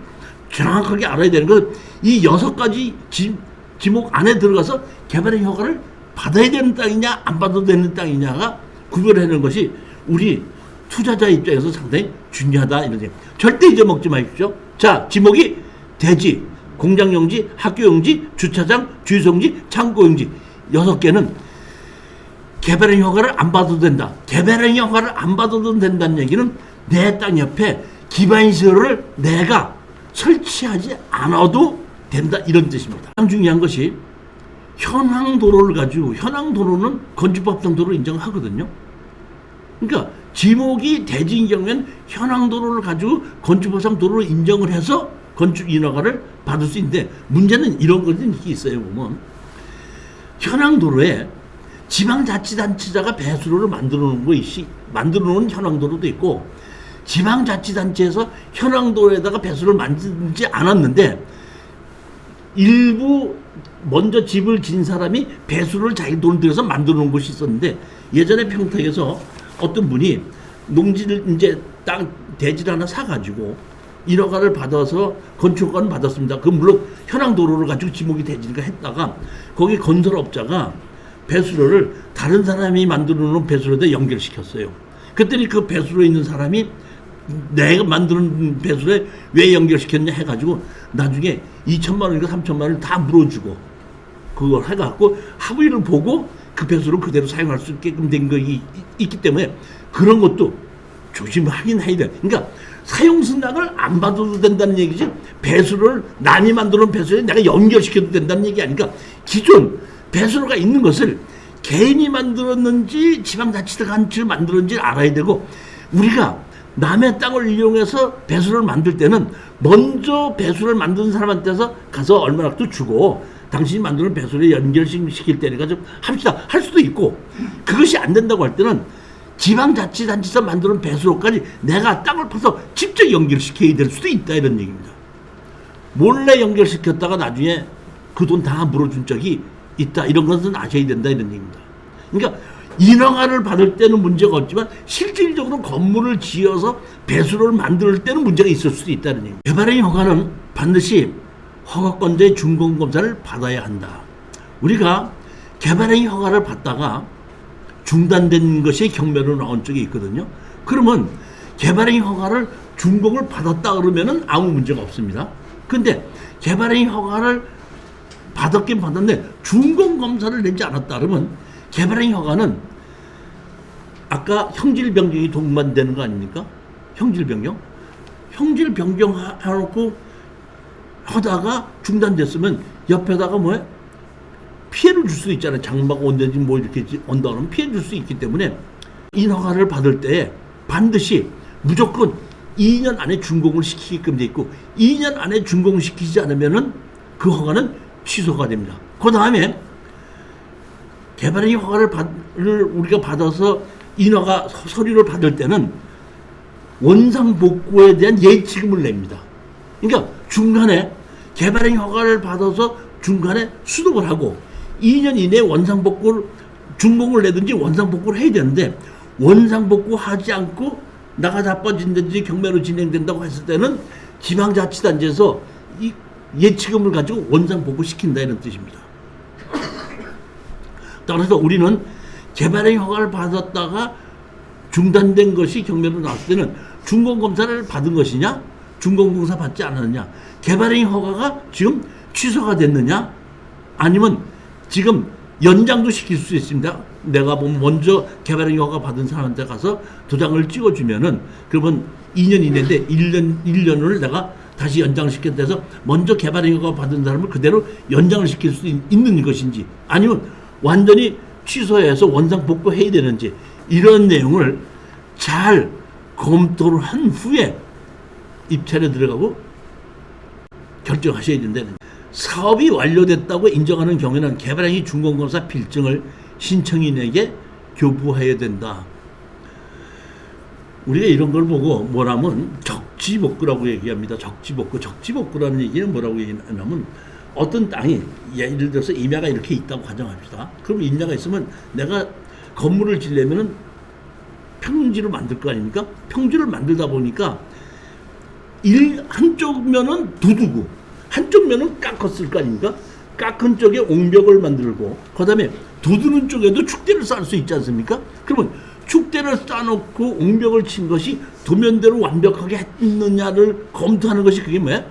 정확하게 알아야 되는 건 이 6가지 지목 안에 들어가서 개발행 허가를 받아야 되는 땅이냐 안 받아도 되는 땅이냐가 구별하는 것이 우리 투자자 입장에서 상당히 중요하다, 이런 얘기. 절대 잊어먹지 마십시오. 자, 지목이 대지, 공장용지, 학교용지, 주차장, 주유소용지, 창고용지 6개는 개발행 허가를 안 받아도 된다. 개발행 허가를 안 받아도 된다는 얘기는 내 땅 옆에 기반시설을 내가 설치하지 않아도 된다, 이런 뜻입니다. 가장 중요한 것이 현황도로를 가지고, 현황도로는 건축법상 도로를 인정하거든요. 그러니까 지목이 대지인 경우에는 현황도로를 가지고 건축법상 도로를 인정을 해서 건축 인허가를 받을 수 있는데, 문제는 이런 것이 있어요. 보면 현황도로에 지방자치단체자가 배수로를 만들어 놓은 현황도로도 있고, 지방자치단체에서 현황도로에다가 배수로를 만들지 않았는데 일부 먼저 집을 진 사람이 배수로를 자기 돈 들여서 만들어 놓은 곳이 있었는데, 예전에 평택에서 어떤 분이 농지를 이제 땅 대지를 하나 사가지고 인허가를 받아서 건축허가는 받았습니다. 그 물론 현황도로를 가지고 지목이 대지니까 했다가 거기 건설업자가 배수로를 다른 사람이 만들어 놓은 배수로에 연결시켰어요. 그랬더니 그 배수로에 있는 사람이 내가 만드는 배수로에 왜 연결시켰냐 해가지고 나중에 2천만 원인가 3천만 원을 다 물어주고 그걸 해갖고 합의를 보고 그 배수를 그대로 사용할 수 있게끔 된 거 있기 때문에 그런 것도 조심하긴 해야 돼. 그러니까 사용승낙을 안 받아도 된다는 얘기지, 배수로를 남이 만드는 배수로에 내가 연결시켜도 된다는 얘기 아니까, 기존 배수로가 있는 것을 개인이 만들었는지 지방자치단체가 만들었는지 알아야 되고, 우리가 남의 땅을 이용해서 배수로를 만들 때는 먼저 배수로를 만드는 사람한테서 가서 얼마나도 주고 당신이 만드는 배수로에 연결시킬 때니까 좀 합시다 할 수도 있고, 그것이 안 된다고 할 때는 지방자치단체에서 만드는 배수로까지 내가 땅을 파서 직접 연결시켜야 될 수도 있다, 이런 얘기입니다. 몰래 연결시켰다가 나중에 그 돈 다 물어준 적이 있다, 이런 것은 아셔야 된다, 이런 얘기입니다. 그러니까 인허가를 받을 때는 문제가 없지만 실질적으로 건물을 지어서 배수로를 만들 때는 문제가 있을 수도 있다는 얘기입니다. 개발행 허가는 반드시 허가권자의 준공검사를 받아야 한다. 우리가 개발행위 허가를 받다가 중단된 것이 경매로 나온 적이 있거든요. 그러면 개발행위 허가를 준공을 받았다 그러면은 아무 문제가 없습니다. 근데 개발행위 허가를 받았긴 받았는데 준공 검사를 내지 않았다 그러면 개발행위 허가는 아까 형질 변경이 동반되는 거 아닙니까? 형질 변경? 형질 변경 해놓고 하다가 중단됐으면 옆에다가 뭐야? 피해를 줄 수 있잖아요. 장마가 온다든지 뭐 이렇게 온다 그러면 피해 줄 수 있기 때문에 인허가를 받을 때 반드시 무조건 2년 안에 준공을 시키게끔 돼 있고 2년 안에 준공을 시키지 않으면은 그 허가는 취소가 됩니다. 그 다음에 개발행위 허가를 우리가 받아서 인허가 서류를 받을 때는 원상복구에 대한 예치금을 냅니다. 그러니까 중간에 개발행위 허가를 받아서 중간에 수독을 하고 2년 이내에 원상복구를 준공을 내든지 원상복구를 해야 되는데 원상복구하지 않고 나가 자빠진다든지 경매로 진행된다고 했을 때는 지방자치단체에서 이 예치금을 가지고 원상복구 시킨다 이런 뜻입니다. 따라서 우리는 개발행위 허가를 받았다가 중단된 것이 경매로 나왔을 때는 준공검사를 받은 것이냐 준공검사 받지 않았느냐 개발행위 허가가 지금 취소가 됐느냐 아니면 지금 연장도 시킬 수 있습니다. 내가 보면 먼저 개발행위 허가 받은 사람한테 가서 도장을 찍어주면은 그러면 2년 이내인데 1년을 내가 다시 연장시켰다 해서 먼저 개발행위 허가 받은 사람을 그대로 연장을 시킬 수 있는 것인지 아니면 완전히 취소해서 원상복구해야 되는지 이런 내용을 잘 검토를 한 후에 입찰에 들어가고 결정하셔야 된다는 거예요. 사업이 완료됐다고 인정하는 경우에는 개발행위 준공검사 필증을 신청인에게 교부해야 된다. 우리가 이런 걸 보고 뭐라면 적지복구라고 얘기합니다. 적지복구라는 얘기는 뭐라고 얘기하냐면 어떤 땅이 예를 들어서 임야가 이렇게 있다고 가정합시다. 그럼 임야가 있으면 내가 건물을 지려면은 평지를 만들 거 아닙니까? 평지를 만들다 보니까 한쪽 면은 두두고 한쪽 면은 깎았을 거 아닙니까? 깎은 쪽에 옹벽을 만들고 그 다음에 두드는 쪽에도 축대를 쌓을 수 있지 않습니까? 그러면 축대를 쌓아놓고 옹벽을 친 것이 도면대로 완벽하게 했느냐를 검토하는 것이 그게 뭐야?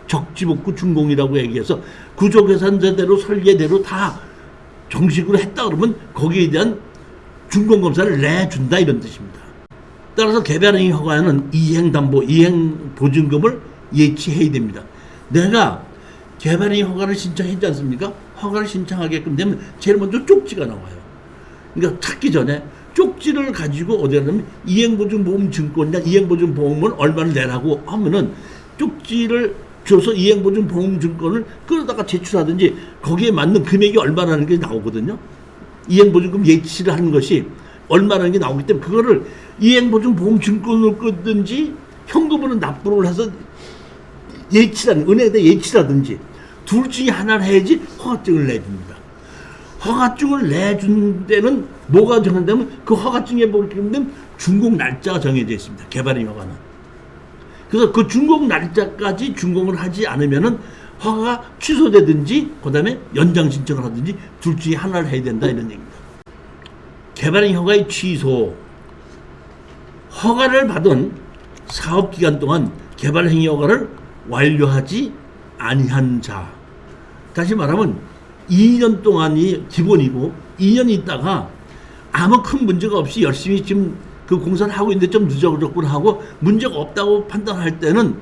적지복구 준공이라고 얘기해서 구조계산대로 설계대로 다 정식으로 했다 그러면 거기에 대한 준공검사를 내준다 이런 뜻입니다. 따라서 개발행위 허가에는 이행담보, 이행보증금을 예치해야 됩니다. 내가 개발행위 허가를 신청했지 않습니까? 허가를 신청하게끔 되면 제일 먼저 쪽지가 나와요. 그러니까 찾기 전에 쪽지를 가지고 어디 가냐면 이행보증보험증권이나 이행보증보험을 얼마를 내라고 하면은 쪽지를 줘서 이행보증보험증권을 끌어다가 제출하든지 거기에 맞는 금액이 얼마라는 게 나오거든요. 이행보증금 예치를 하는 것이 얼마라는 게 나오기 때문에 그거를 이행보증보험증권으로 끌든지 현금으로 납부를 해서 예치라는 은행에다 예치라든지 둘 중에 하나를 해야지 허가증을 내줍니다. 허가증을 내준 데는 뭐가 정한다면 그 허가증에 보면 준공 날짜가 정해져 있습니다. 개발행위 허가는. 그래서 그 준공 날짜까지 준공을 하지 않으면은 허가가 취소되든지 그 다음에 연장 신청을 하든지 둘 중에 하나를 해야 된다 이런 얘기입니다. 개발행위 허가의 취소. 허가를 받은 사업기간 동안 개발행위 허가를 완료하지 아니한 자. 다시 말하면 2년 동안이 기본이고 2년 있다가 아무 큰 문제가 없이 열심히 지금 그 공사를 하고 있는데 좀 늦어졌구나 하고 문제가 없다고 판단할 때는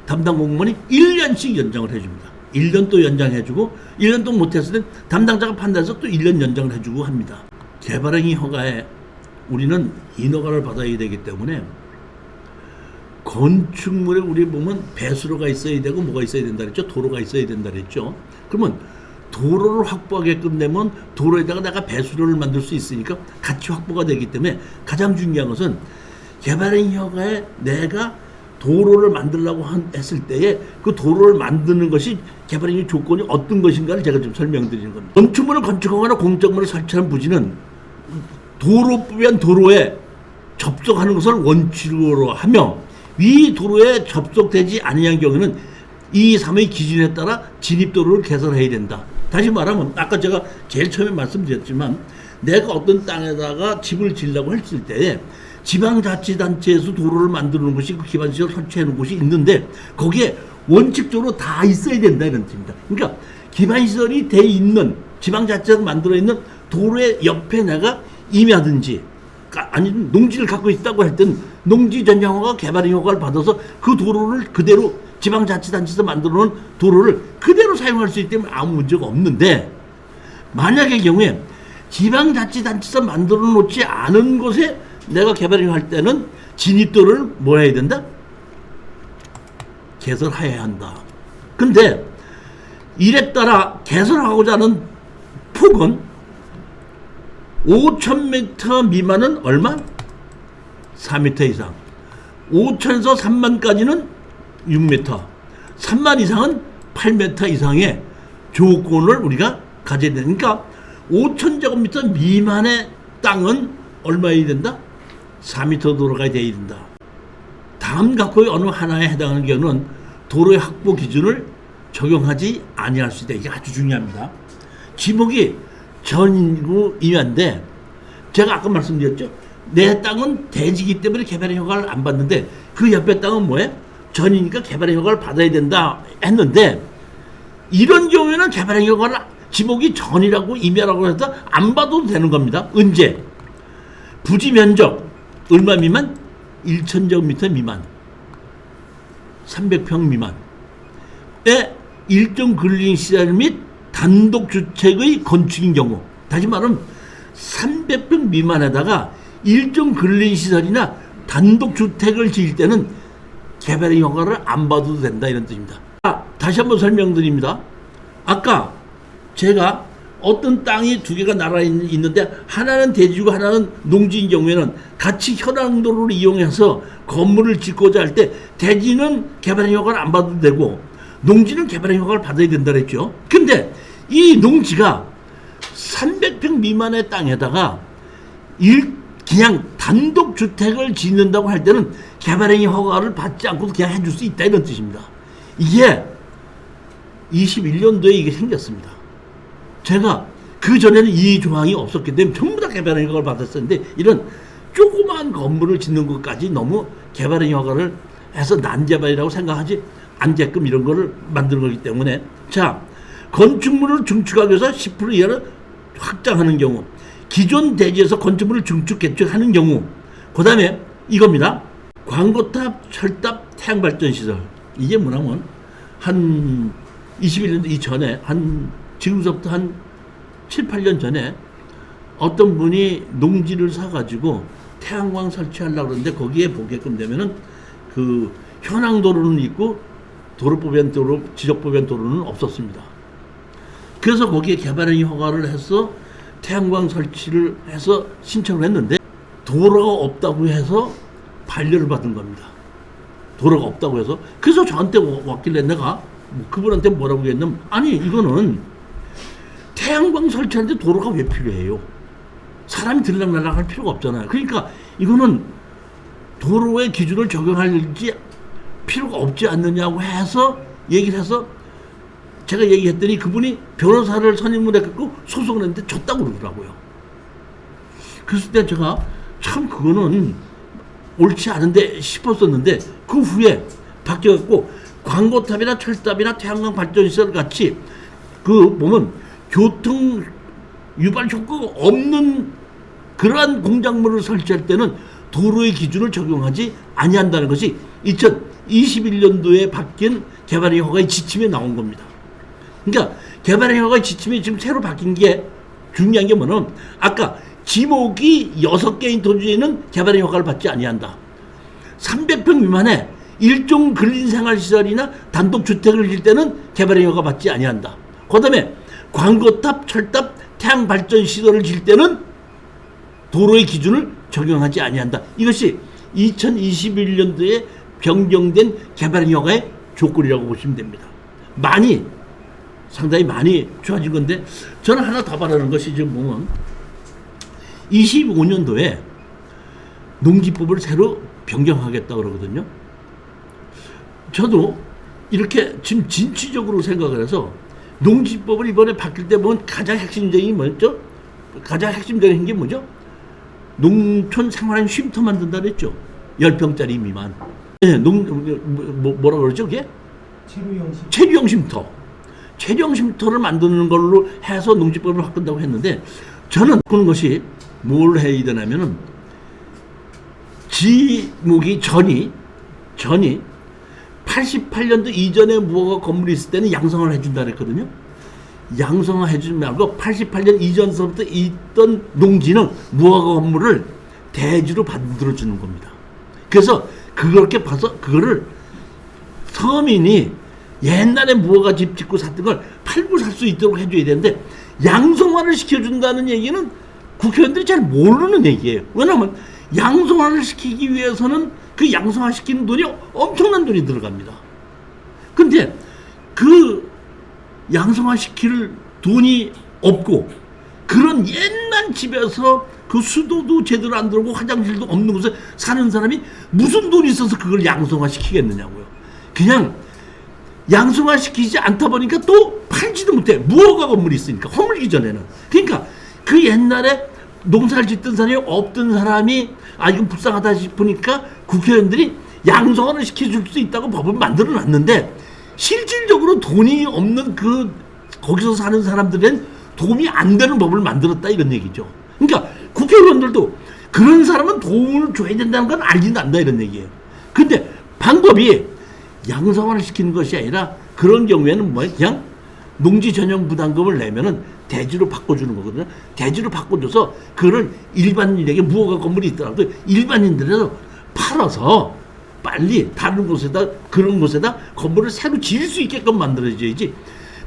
담당 공무원이 1년씩 연장을 해줍니다. 1년 또 연장해주고 1년 동안 못했을 때 담당자가 판단해서 또 1년 연장을 해주고 합니다. 개발행위 허가에 우리는 인허가를 받아야 되기 때문에 건축물에 우리 보면 배수로가 있어야 되고 뭐가 있어야 된다 그랬죠. 도로가 있어야 된다 그랬죠. 그러면 도로를 확보하게끔 되면 도로에다가 내가 배수로를 만들 수 있으니까 같이 확보가 되기 때문에 가장 중요한 것은 개발행위 허가에 내가 도로를 만들려고 했을 때에 그 도로를 만드는 것이 개발행위 조건이 어떤 것인가를 제가 좀 설명드리는 겁니다. 건축물을 건축하거나 공적물을 설치하는 부지는 도로법인 도로에 접속하는 것을 원칙으로 하며 위 도로에 접속되지 아니한 경우는 이 3의 기준에 따라 진입도로를 개설해야 된다. 다시 말하면 아까 제가 제일 처음에 말씀드렸지만 내가 어떤 땅에다가 집을 지으려고 했을 때 지방자치단체에서 도로를 만드는 곳이 그 기반시설 설치해 놓은 곳이 있는데 거기에 원칙적으로 다 있어야 된다 이런 뜻입니다. 그러니까 기반시설이 돼 있는 지방자치에서 만들어 있는 도로의 옆에 내가 임야든지 아니면 농지를 갖고 있다고 할 땐 농지 전용허가 개발인 허가를 받아서 그 도로를 그대로 지방자치단체에서 만들어 놓은 도로를 그대로 사용할 수 있기 때문에 아무 문제가 없는데 만약의 경우에 지방자치단체에서 만들어 놓지 않은 곳에 내가 개발인 할 때는 진입도를 뭐 해야 된다? 개설해야 한다. 근데 이에 따라 개설하고자 하는 폭은 5,000m 미만은 얼마? 4m 이상. 5,000에서 3만까지는 6m. 3만 이상은 8m 이상의 조건을 우리가 가져야 되니까 5,000제곱미터 미만의 땅은 얼마여야 된다? 4m 도로가 되어야 된다. 다음 각호의 어느 하나에 해당하는 경우는 도로의 확보 기준을 적용하지 아니할 수 있다. 이게 아주 중요합니다. 지목이 전이고 임야인데 제가 아까 말씀드렸죠. 내 땅은 대지이기 때문에 개발의 허가를 안 받는데 그 옆에 땅은 뭐예요? 전이니까 개발의 허가를 받아야 된다 했는데 이런 경우에는 개발의 허가를 지목이 전이라고 임야라고 해서 안 받아도 되는 겁니다. 언제? 부지 면적 얼마 미만? 1,000제곱미터 미만 300평 미만에 일정 근린시설 및 단독주택의 건축인 경우 다시 말하면 300평 미만에다가 일정 근린시설이나 단독주택을 지을 때는 개발의 허가를 안 받아도 된다 이런 뜻입니다. 다시 한번 설명드립니다. 아까 제가 어떤 땅이 두 개가 나라 있는데 하나는 대지고 하나는 농지인 경우에는 같이 현황도로를 이용해서 건물을 짓고자 할 때 대지는 개발의 허가를 안 받아도 되고 농지는 개발의 허가를 받아야 된다 그랬죠. 근데 이 농지가 300평 미만의 땅에다가 그냥 단독주택을 짓는다고 할 때는 개발의 허가를 받지 않고도 그냥 해줄 수 있다 이런 뜻입니다. 이게 21년도에 이게 생겼습니다. 제가 그 전에는 이 조항이 없었기 때문에 전부 다 개발의 허가를 받았었는데 이런 조그마한 건물을 짓는 것까지 너무 개발의 허가를 해서 난개발이라고 생각하지 않게끔 이런 거를 만드는 거기 때문에 자 건축물을 증축하기 위해서 10% 이하를 확장하는 경우 기존 대지에서 건축물을 증축 개축하는 경우 그 다음에 이겁니다. 광고탑, 철탑, 태양발전시설 이게 뭐냐면 한 21년 이전에 한 지금서부터 한 7, 8년 전에 어떤 분이 농지를 사가지고 태양광 설치하려고 그러는데 거기에 보게끔 되면은 그 현황도로는 있고 도로법엔 도로, 지적법엔 도로는 없었습니다. 그래서 거기에 개발의 허가를 해서 태양광 설치를 해서 신청을 했는데 도로가 없다고 해서 반려를 받은 겁니다. 도로가 없다고 해서 그래서 저한테 왔길래 내가 뭐 그분한테 뭐라고 했냐면 아니 이거는 태양광 설치하는데 도로가 왜 필요해요? 사람이 들락날락 할 필요가 없잖아요. 그러니까 이거는 도로의 기준을 적용할지 필요가 없지 않느냐고 해서 얘기를 해서 제가 얘기했더니 그분이 변호사를 선임을 해갖고 소송을 했는데 졌다고 그러더라고요. 그랬을 때 제가 참 그거는 옳지 않은데 싶었었는데 그 후에 바뀌어갖고 광고탑이나 철탑이나 태양광 발전시설 같이 그 보면 교통 유발 효과가 없는 그러한 공작물을 설치할 때는 도로의 기준을 적용하지 아니한다는 것이 2021년도에 바뀐 개발의 허가의 지침에 나온 겁니다. 그러니까 개발의 허가의 지침이 지금 새로 바뀐 게 중요한 게 뭐냐면 아까 지목이 6개인 토지에는 개발의 허가를 받지 아니한다. 300평 미만의 일종 근린생활시설이나 단독주택을 지을 때는 개발의 허가 받지 아니한다. 그 다음에 광고탑, 철탑, 태양발전시설을 지을 때는 도로의 기준을 적용하지 아니한다. 이것이 2021년도에 변경된 개발의 허가의 조건이라고 보시면 됩니다. 상당히 많이 좋아진 건데 저는 하나 더 바라는 것이 지금 보면 25년도에 농지법을 새로 변경하겠다 그러거든요. 저도 이렇게 지금 진취적으로 생각을 해서 농지법을 이번에 바뀔 때 보면 가장 핵심적인 뭐였죠? 가장 핵심적인 게 뭐죠? 농촌 생활한 쉼터 만든다 그랬죠. 10평짜리 미만. 네, 뭐라 그러죠, 그게? 체류형 쉼터. 체류형 쉼터를 만드는 걸로 해서 농지법을 바꾼다고 했는데, 저는 그런 것이 뭘 해야 되냐면은, 지목이 전이 88년도 이전에 무허가 건물이 있을 때는 양성을 해준다 그랬거든요. 양성을 해주지 말고 88년 이전서부터 있던 농지는 무허가 건물을 대지로 만들어주는 겁니다. 그래서 그렇게 봐서 그거를 서민이 옛날에 무허가 집 짓고 샀던 걸 팔고 살 수 있도록 해줘야 되는데, 양성화를 시켜준다는 얘기는 국회의원들이 잘 모르는 얘기예요. 왜냐하면 양성화를 시키기 위해서는 그 양성화 시키는 돈이 엄청난 돈이 들어갑니다. 근데 그 양성화 시킬 돈이 없고, 그런 옛날 집에서 그 수도도 제대로 안 들어오고 화장실도 없는 곳에 사는 사람이 무슨 돈이 있어서 그걸 양성화 시키겠느냐고요. 그냥 양성화 시키지 않다 보니까 또 팔지도 못해. 무허가 건물이 있으니까, 허물기 전에는. 그러니까 그 옛날에 농사를 짓던 사람이 없던 사람이 이건 불쌍하다 싶으니까 국회의원들이 양성화를 시켜줄 수 있다고 법을 만들어 놨는데, 실질적으로 돈이 없는 거기서 사는 사람들은 도움이 안 되는 법을 만들었다, 이런 얘기죠. 그러니까 국회의원들도 그런 사람은 도움을 줘야 된다는 건 알긴 안다, 이런 얘기예요. 근데 방법이 양성화를 시키는 것이 아니라, 그런 경우에는 그냥 농지 전용 부담금을 내면은 대지로 바꿔주는 거거든요. 대지로 바꿔줘서 그거를 일반인에게, 무허가 건물이 있더라도 일반인들에서 팔아서 빨리 다른 곳에다, 그런 곳에다 건물을 새로 지을 수 있게끔 만들어줘야지,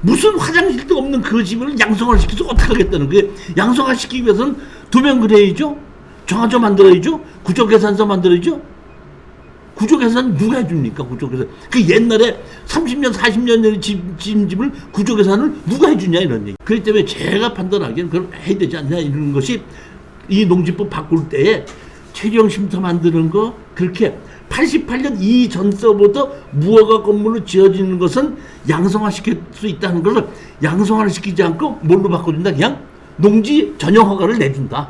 무슨 화장실도 없는 그 집을 양성화를 시켜서 어떻게 하겠다는 거예요. 양성화 시키기 위해서는 도면 그려야죠, 정화조 만들어야죠, 구조계산서 만들어야죠. 구조계산 누가 해줍니까? 구조계산. 그 옛날에 30년, 40년 전에 지은 집을 구조계산을 누가 해주냐, 이런 얘기. 그렇기 때문에 제가 판단하기에는 그걸 해야 되지 않냐, 이런 것이, 이 농지법 바꿀 때에 체류형 쉼터 만드는 거, 그렇게 88년 이전서부터 무허가 건물로 지어지는 것은 양성화 시킬 수 있다는 것을 양성화를 시키지 않고 뭘로 바꿔준다? 그냥 농지 전용 허가를 내준다.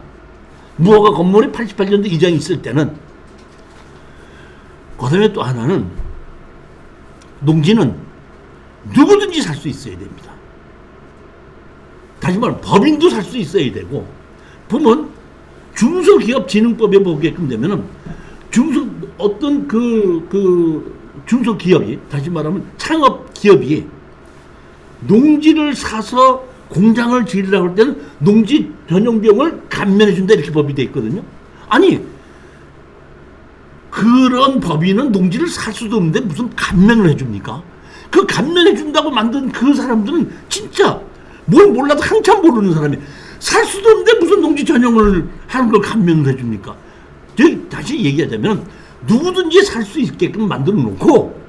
무허가 건물이 88년도 이전에 있을 때는. 그 다음에 또 하나는, 농지는 누구든지 살 수 있어야 됩니다. 다시 말하면 법인도 살 수 있어야 되고, 보면 중소기업진흥법에 보게끔 되면은 어떤 중소기업이, 다시 말하면 창업기업이 농지를 사서 공장을 지으려고 할 때는 농지 전용비용을 감면해준다, 이렇게 법이 되어 있거든요. 아니, 그런 법인은 농지를 살 수도 없는데 무슨 감면을 해줍니까? 그 감면해준다고 만든 그 사람들은 진짜 뭘 몰라도 한참 모르는 사람이, 살 수도 없는데 무슨 농지 전용을 하는 걸 감면을 해줍니까? 다시 얘기하자면, 누구든지 살 수 있게끔 만들어 놓고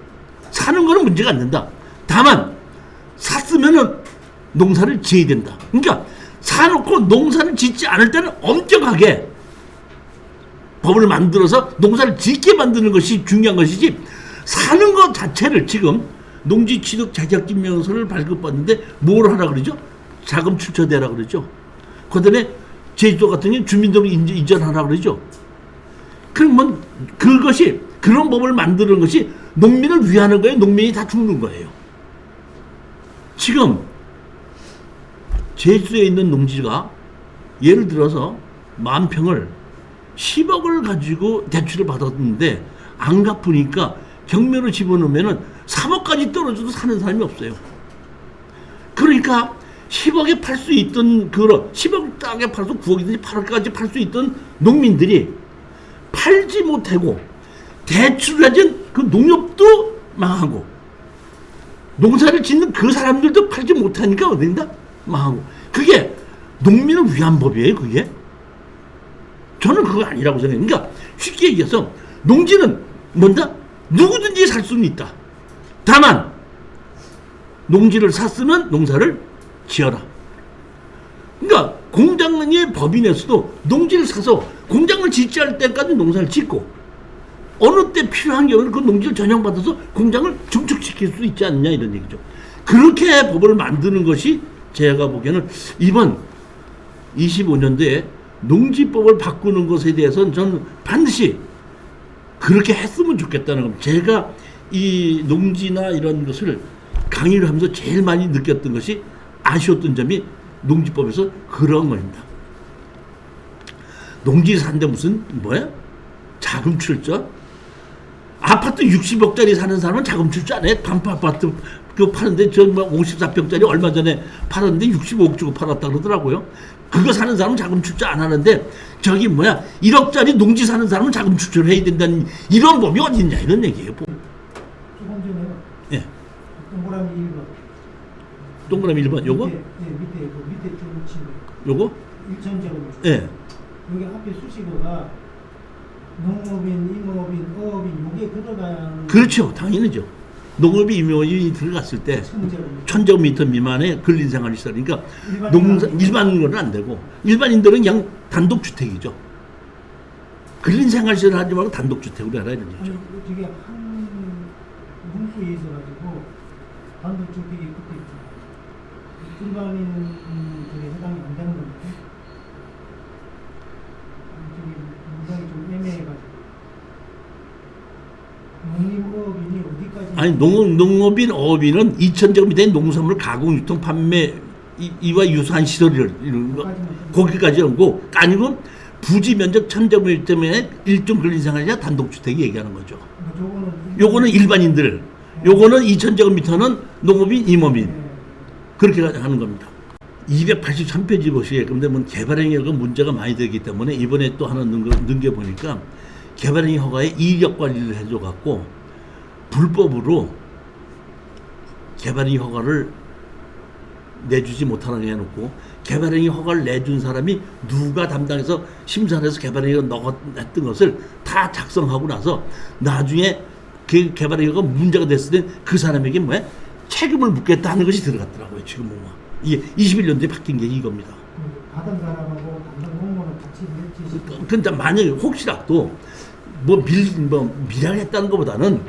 사는 거는 문제가 안 된다. 다만 샀으면은 농사를 지어야 된다. 그러니까 사놓고 농사를 짓지 않을 때는 엄격하게 법을 만들어서 농사를 짓게 만드는 것이 중요한 것이지, 사는 것 자체를, 지금 농지 취득 자격증 명서를 발급받는데 뭘 하라 그러죠? 자금 출처대라 그러죠. 그 다음에 제주도 같은 경우는 주민등록 이전하라 그러죠. 그러면 그것이, 그런 법을 만드는 것이 농민을 위하는 거예요? 농민이 다 죽는 거예요? 지금 제주도에 있는 농지가 예를 들어서 10,000평을 10억을 가지고 대출을 받았는데 안 갚으니까 경매로 집어넣으면 3억까지 떨어져도 사는 사람이 없어요. 그러니까 10억에 팔 수 있던, 10억 땅에 팔아서 9억이든지 8억까지 팔 수 있던 농민들이 팔지 못하고 대출을 가진 그 농협도 망하고, 농사를 짓는 그 사람들도 팔지 못하니까 어딘가 망하고. 그게 농민을 위한 법이에요, 그게? 저는 그거 아니라고 생각해요. 그러니까 쉽게 얘기해서 농지는 뭔가 누구든지 살 수는 있다. 다만 농지를 샀으면 농사를 지어라. 그러니까 공장의 법인에서도 농지를 사서 공장을 짓지 않을 때까지 농사를 짓고, 어느 때 필요한 경우는 그 농지를 전용받아서 공장을 증축시킬 수 있지 않느냐, 이런 얘기죠. 그렇게 법을 만드는 것이 제가 보기에는 이번 25년도에 농지법을 바꾸는 것에 대해서는 저는 반드시 그렇게 했으면 좋겠다는 겁니다. 제가 이 농지나 이런 것을 강의를 하면서 제일 많이 느꼈던 것이 아쉬웠던 점이 농지법에서 그런 겁니다. 농지 사는데 무슨 뭐야? 자금 출자? 아파트 60억짜리 사는 사람은 자금 출자 안 해. 반파 아파트 그 파는데 저 54평짜리 얼마 전에 팔았는데 65억 주고 팔았다 그러더라고요. 그거 사는 사람은 자금 출자 안 하는데 저기 뭐야 1억짜리 농지 사는 사람은 자금 출자를 해야 된다는 이런 법이 어디 있냐 이런 얘기예요. 조금 전에 예. 동그라미 1번. 동그라미 1번 요거? 밑에, 예, 밑에 좀 치는 요거? 1천제곱. 예. 여기 앞에 수식어가 농업인, 임업인, 어업인 요게 들어가는. 그렇죠. 당연히죠. 농업이 임업이 들어갔을 때 천제곱. 1000제곱미터 미만의 근린생활시설 그러니까 일반인 일반인은 안 되고 일반인들은 그냥 단독주택이죠. 근린생활시설 하지 말고 단독주택으로 알아야 되죠. 아니 저게 한 문구에 있어가지고 단독주택이 끝에 있잖아. 일반인 저게 해당이 안 되는 겁니까? 저기 문장이 좀 애매해가지고 농림어업인이 어디까지? 아니 농업인 어업인은 2000제곱미터의 농산물 가공 유통 판매 이와 유사한 시설을 이런 거 거기까지 하고 아니면 부지 면적 1000제곱미터의 일종 근린생활이나 단독주택이 얘기하는 거죠. 요거는 일반인들, 요거는 2000제곱미터는 농업인 임업인 네. 그렇게 하는 겁니다. 283페이지 보시게 근데 뭐 개발행위가 문제가 많이 되기 때문에 이번에 또 하나 넘겨 보니까 개발행위 허가에 이력 관리를 해줘 갖고 불법으로 개발행위 허가를 내주지 못하게 해놓고 개발행위 허가를 내준 사람이 누가 담당해서 심사를 해서 개발행위가 넣었던 것을 다 작성하고 나서 나중에 그 개발행위가 문제가 됐을 때 그 사람에게 뭐야 책임을 묻겠다 하는 것이 들어갔더라고요. 지금 뭐 이게 21년도에 바뀐 게 이겁니다. 받은 사람하고 담당 공무원은 같이 냈지. 근데 만약에 혹시라도 밀양했다는 것보다는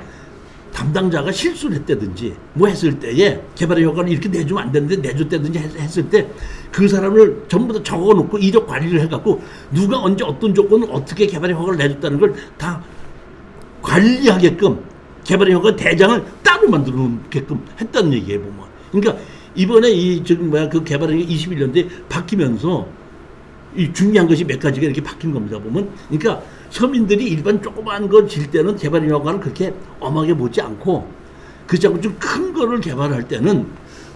담당자가 실수를 했다든지 뭐 했을 때에 개발의 효과를 이렇게 내주면 안 되는데 내줬다든지 했을 때 그 사람을 전부 다 적어놓고 이력 관리를 해갖고 누가 언제 어떤 조건을 어떻게 개발의 효과를 내줬다는 걸 다 관리하게끔 개발의 효과 대장을 따로 만들어 놓게끔 했다는 얘기예요 보면. 그러니까 이번에 이 지금 뭐야 그 개발의 21년도에 바뀌면서 이 중요한 것이 몇 가지가 이렇게 바뀐 겁니다 보면. 그러니까 서민들이 일반 조그만 거 질 때는 개발 효과를 그렇게 엄하게 보지 않고 그렇지 않고 좀 큰 거를 개발할 때는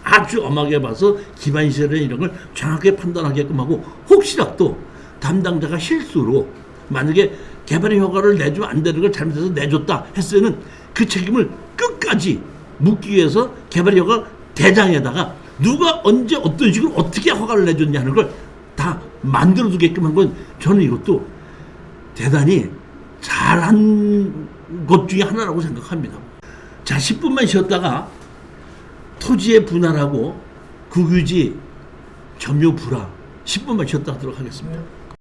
아주 엄하게 봐서 기반시설이나 이런 걸 정확하게 판단하게끔 하고 혹시라도 담당자가 실수로 만약에 개발 효과를 내주면 안 되는 걸 잘못해서 내줬다 했을 때는 그 책임을 끝까지 묻기 위해서 개발 효과 대장에다가 누가 언제 어떤 식으로 어떻게 허가를 내줬냐는 걸 다 만들어 두게끔 한 건 저는 이것도 대단히 잘한 것 중에 하나라고 생각합니다. 자, 10분만 쉬었다가 토지의 분할하고 국유지 점유 불화 10분만 쉬었다 하도록 하겠습니다.